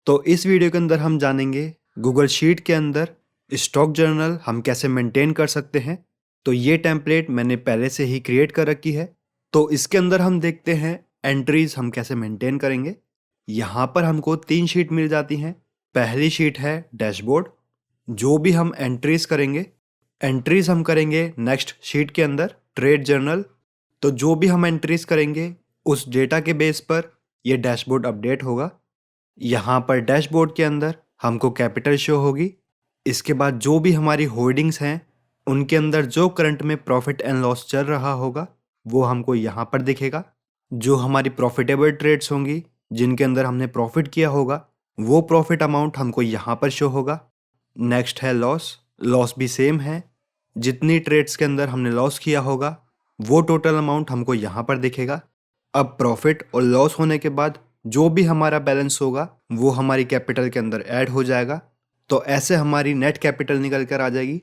तो इस वीडियो के अंदर हम जानेंगे गूगल शीट के अंदर स्टॉक जर्नल हम कैसे मेंटेन कर सकते हैं। तो ये टेम्पलेट मैंने पहले से ही क्रिएट कर रखी है। तो इसके अंदर हम देखते हैं एंट्रीज हम कैसे मेंटेन करेंगे। यहाँ पर हमको 3 शीट मिल जाती हैं। पहली शीट है डैशबोर्ड। जो भी हम एंट्रीज करेंगे, एंट्रीज हम करेंगे नेक्स्ट शीट के अंदर ट्रेड जर्नल। तो जो भी हम एंट्रीज करेंगे उस डेटा के बेस पर ये डैशबोर्ड अपडेट होगा। यहाँ पर डैशबोर्ड के अंदर हमको कैपिटल शो होगी। इसके बाद जो भी हमारी होल्डिंग्स हैं उनके अंदर जो करंट में प्रॉफिट एंड लॉस चल रहा होगा वो हमको यहाँ पर दिखेगा। जो हमारी प्रॉफिटेबल ट्रेड्स होंगी जिनके अंदर हमने प्रॉफिट किया होगा वो प्रॉफिट अमाउंट हमको यहाँ पर शो होगा। नेक्स्ट है लॉस। लॉस भी सेम है। जितनी ट्रेड्स के अंदर हमने लॉस किया होगा वो टोटल अमाउंट हमको यहाँ पर दिखेगा। अब प्रॉफिट और लॉस होने के बाद जो भी हमारा बैलेंस होगा वो हमारी कैपिटल के अंदर ऐड हो जाएगा। तो ऐसे हमारी नेट कैपिटल निकल कर आ जाएगी।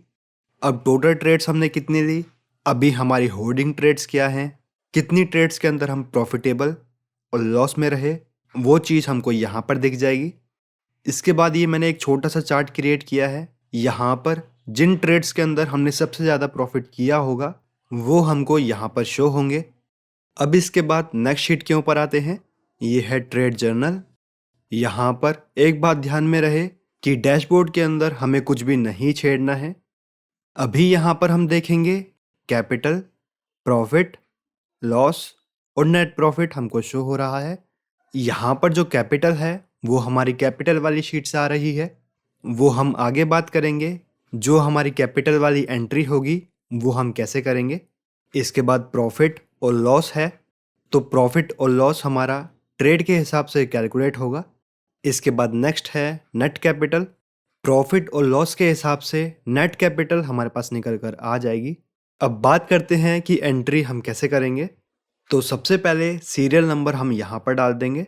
अब टोटल ट्रेड्स हमने कितनी ली, अभी हमारी होल्डिंग ट्रेड्स क्या हैं, कितनी ट्रेड्स के अंदर हम प्रॉफिटेबल और लॉस में रहे, वो चीज़ हमको यहाँ पर दिख जाएगी। इसके बाद ये मैंने एक छोटा सा चार्ट क्रिएट किया है। यहाँ पर जिन ट्रेड्स के अंदर हमने सबसे ज़्यादा प्रॉफिट किया होगा वो हमको यहाँ पर शो होंगे। अब इसके बाद नेक्स्ट शीट के ऊपर आते हैं। ये है ट्रेड जर्नल। यहाँ पर एक बात ध्यान में रहे कि डैशबोर्ड के अंदर हमें कुछ भी नहीं छेड़ना है। अभी यहाँ पर हम देखेंगे कैपिटल, प्रॉफिट, लॉस और नेट प्रॉफिट हमको शो हो रहा है। यहाँ पर जो कैपिटल है वो हमारी कैपिटल वाली शीट से आ रही है, वो हम आगे बात करेंगे। जो हमारी कैपिटल वाली एंट्री होगी वो हम कैसे करेंगे। इसके बाद प्रॉफिट और लॉस है, तो प्रॉफिट और लॉस हमारा ट्रेड के हिसाब से कैलकुलेट होगा। इसके बाद नेक्स्ट है नेट कैपिटल। प्रॉफिट और लॉस के हिसाब से नेट कैपिटल हमारे पास निकल कर आ जाएगी। अब बात करते हैं कि एंट्री हम कैसे करेंगे। तो सबसे पहले सीरियल नंबर हम यहाँ पर डाल देंगे।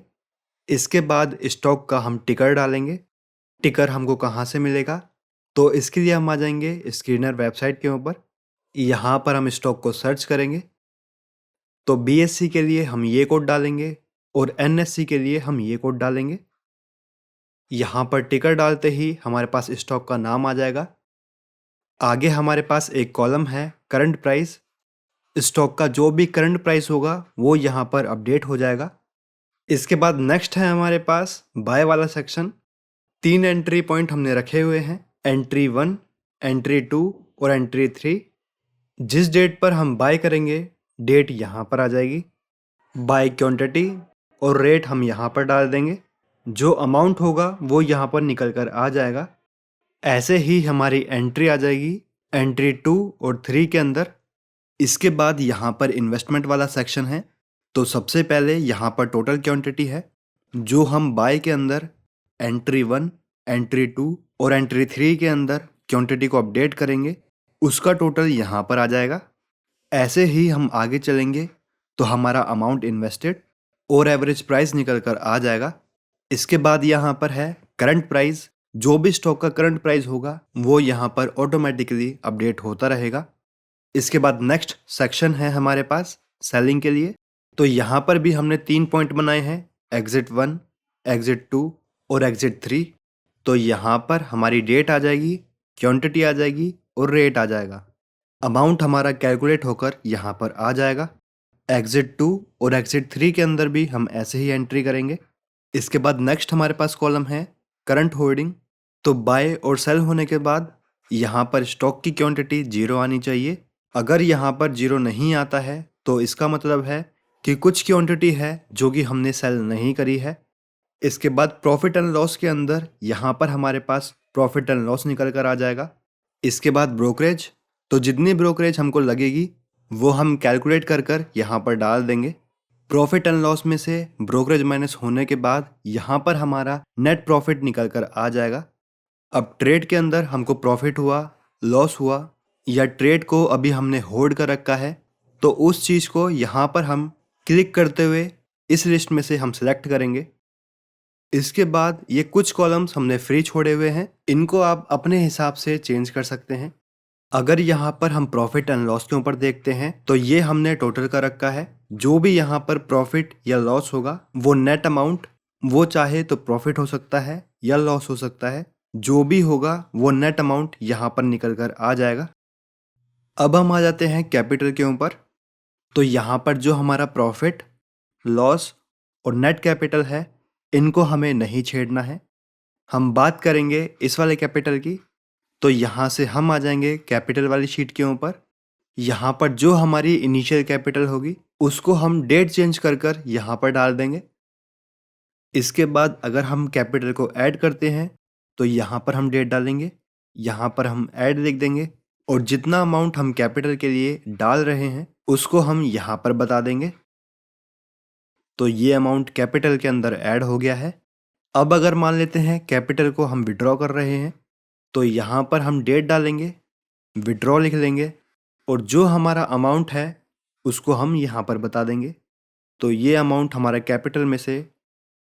इसके बाद स्टॉक का हम टिकर डालेंगे। टिकर हमको कहाँ से मिलेगा, तो इसके लिए हम आ जाएंगे स्क्रीनर वेबसाइट के ऊपर। यहाँ पर हम स्टॉक को सर्च करेंगे। तो BSC के लिए हम ये कोड डालेंगे और NSC के लिए हम ये कोड डालेंगे। यहाँ पर टिकर डालते ही हमारे पास स्टॉक का नाम आ जाएगा। आगे हमारे पास एक कॉलम है करंट प्राइस। स्टॉक का जो भी करंट प्राइस होगा वो यहाँ पर अपडेट हो जाएगा। इसके बाद नेक्स्ट है हमारे पास बाय वाला सेक्शन। 3 एंट्री पॉइंट हमने रखे हुए हैं, एंट्री 1, एंट्री 2 और एंट्री 3। जिस डेट पर हम बाय करेंगे डेट यहाँ पर आ जाएगी। बाय क्वांटिटी और रेट हम यहाँ पर डाल देंगे। जो अमाउंट होगा वो यहाँ पर निकल कर आ जाएगा। ऐसे ही हमारी एंट्री आ जाएगी एंट्री 2 और 3 के अंदर। इसके बाद यहाँ पर इन्वेस्टमेंट वाला सेक्शन है। तो सबसे पहले यहाँ पर टोटल क्वांटिटी है जो हम बाय के अंदर एंट्री 1, एंट्री 2 और एंट्री 3 के अंदर क्वांटिटी को अपडेट करेंगे, उसका टोटल यहाँ पर आ जाएगा। ऐसे ही हम आगे चलेंगे तो हमारा अमाउंट इन्वेस्टेड और एवरेज प्राइस निकल कर आ जाएगा। इसके बाद यहाँ पर है करंट प्राइस। जो भी स्टॉक का करंट प्राइस होगा वो यहाँ पर ऑटोमेटिकली अपडेट होता रहेगा। इसके बाद नेक्स्ट सेक्शन है हमारे पास सेलिंग के लिए। तो यहाँ पर भी हमने 3 पॉइंट बनाए हैं, एग्जिट 1, एग्जिट 2 और एग्जिट 3। तो यहाँ पर हमारी डेट आ जाएगी, क्वांटिटी आ जाएगी और रेट आ जाएगा। अमाउंट हमारा कैलकुलेट होकर यहाँ पर आ जाएगा। एग्जिट 2 और एग्जिट 3 के अंदर भी हम ऐसे ही एंट्री करेंगे। इसके बाद नेक्स्ट हमारे पास कॉलम है करंट होल्डिंग। तो बाय और सेल होने के बाद यहाँ पर स्टॉक की क्वांटिटी 0 आनी चाहिए। अगर यहाँ पर 0 नहीं आता है तो इसका मतलब है कि कुछ क्वांटिटी है जो कि हमने सेल नहीं करी है। इसके बाद प्रॉफिट एंड लॉस के अंदर यहाँ पर हमारे पास प्रॉफिट एंड लॉस निकल कर आ जाएगा। इसके बाद ब्रोकरेज। तो जितनी ब्रोकरेज हमको लगेगी वो हम कैलकुलेट कर कर यहाँ पर डाल देंगे। प्रॉफिट एंड लॉस में से ब्रोकरेज माइनस होने के बाद यहाँ पर हमारा नेट प्रॉफिट निकल कर आ जाएगा। अब ट्रेड के अंदर हमको प्रॉफिट हुआ, लॉस हुआ या ट्रेड को अभी हमने होल्ड कर रखा है, तो उस चीज़ को यहाँ पर हम क्लिक करते हुए इस लिस्ट में से हम सेलेक्ट करेंगे। इसके बाद ये कुछ कॉलम्स हमने फ्री छोड़े हुए हैं, इनको आप अपने हिसाब से चेंज कर सकते हैं। अगर यहाँ पर हम प्रॉफिट एंड लॉस के ऊपर देखते हैं तो ये हमने टोटल कर रखा है। जो भी यहाँ पर प्रॉफिट या लॉस होगा वो नेट अमाउंट वो चाहे तो प्रॉफिट हो सकता है या लॉस हो सकता है, जो भी होगा वो नेट अमाउंट यहाँ पर निकल कर आ जाएगा। अब हम आ जाते हैं कैपिटल के ऊपर। तो यहाँ पर जो हमारा प्रॉफिट, लॉस और नेट कैपिटल है, इनको हमें नहीं छेड़ना है। हम बात करेंगे इस वाले कैपिटल की। तो यहाँ से हम आ जाएंगे कैपिटल वाली शीट के ऊपर। यहाँ पर जो हमारी इनिशियल कैपिटल होगी उसको हम डेट चेंज कर कर यहाँ पर डाल देंगे। इसके बाद अगर हम कैपिटल को ऐड करते हैं तो यहाँ पर हम डेट डालेंगे, यहाँ पर हम ऐड लिख देंगे और जितना अमाउंट हम कैपिटल के लिए डाल रहे हैं उसको हम यहाँ पर बता देंगे। तो ये अमाउंट कैपिटल के अंदर ऐड हो गया है। अब अगर मान लेते हैं कैपिटल को हम विड्रॉ कर रहे हैं तो यहाँ पर हम डेट डालेंगे, विड्रॉ लिख लेंगे और जो हमारा अमाउंट है उसको हम यहाँ पर बता देंगे। तो ये अमाउंट हमारा कैपिटल में से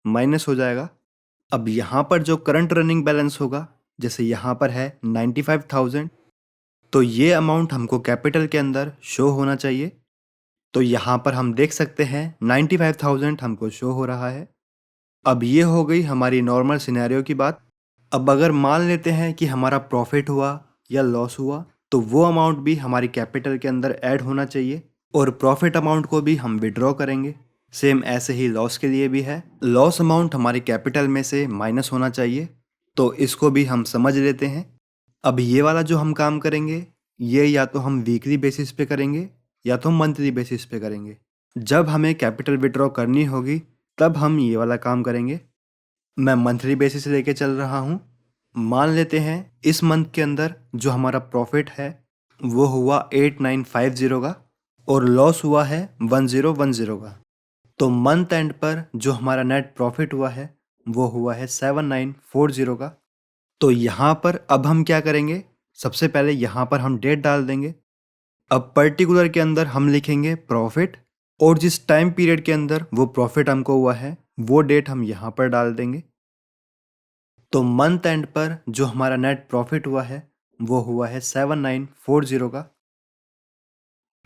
माइनस हो जाएगा। अब यहाँ पर जो करंट रनिंग बैलेंस होगा, जैसे यहाँ पर है 95,000, तो ये अमाउंट हमको कैपिटल के अंदर शो होना चाहिए। तो यहाँ पर हम देख सकते हैं 95,000 हमको शो हो रहा है। अब ये हो गई हमारी नॉर्मल सिनेरियो की बात। अब अगर मान लेते हैं कि हमारा प्रॉफिट हुआ या लॉस हुआ तो वो अमाउंट भी हमारी कैपिटल के अंदर ऐड होना चाहिए और प्रॉफिट अमाउंट को भी हम विड्रॉ करेंगे। सेम ऐसे ही लॉस के लिए भी है, लॉस अमाउंट हमारी कैपिटल में से माइनस होना चाहिए। तो इसको भी हम समझ लेते हैं। अब ये वाला जो हम काम करेंगे ये या तो हम वीकली बेसिस पे करेंगे या तो मंथली बेसिस पे करेंगे। जब हमें कैपिटल विड्रॉ करनी होगी तब हम ये वाला काम करेंगे। मैं मंथली बेसिस लेके चल रहा हूँ। मान लेते हैं इस मंथ के अंदर जो हमारा प्रॉफिट है वो हुआ 8950 का और लॉस हुआ है 1010 का। तो मंथ एंड पर जो हमारा नेट प्रॉफिट हुआ है वो हुआ है 7940 का। तो यहाँ पर अब हम क्या करेंगे, सबसे पहले यहाँ पर हम डेट डाल देंगे। अब पर्टिकुलर के अंदर हम लिखेंगे प्रॉफिट और जिस टाइम पीरियड के अंदर वो प्रॉफिट हमको हुआ है वो डेट हम यहाँ पर डाल देंगे। तो मंथ एंड पर जो हमारा नेट प्रॉफिट हुआ है वो हुआ है 7940 का।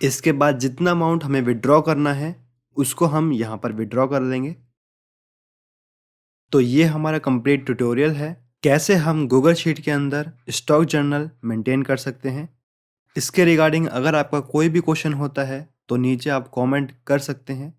इसके बाद जितना अमाउंट हमें विड्रॉ करना है उसको हम यहाँ पर विड्रॉ कर लेंगे। तो ये हमारा कंप्लीट ट्यूटोरियल है कैसे हम गूगल शीट के अंदर स्टॉक जर्नल मेंटेन कर सकते हैं। इसके रिगार्डिंग अगर आपका कोई भी क्वेश्चन होता है तो नीचे आप कमेंट कर सकते हैं।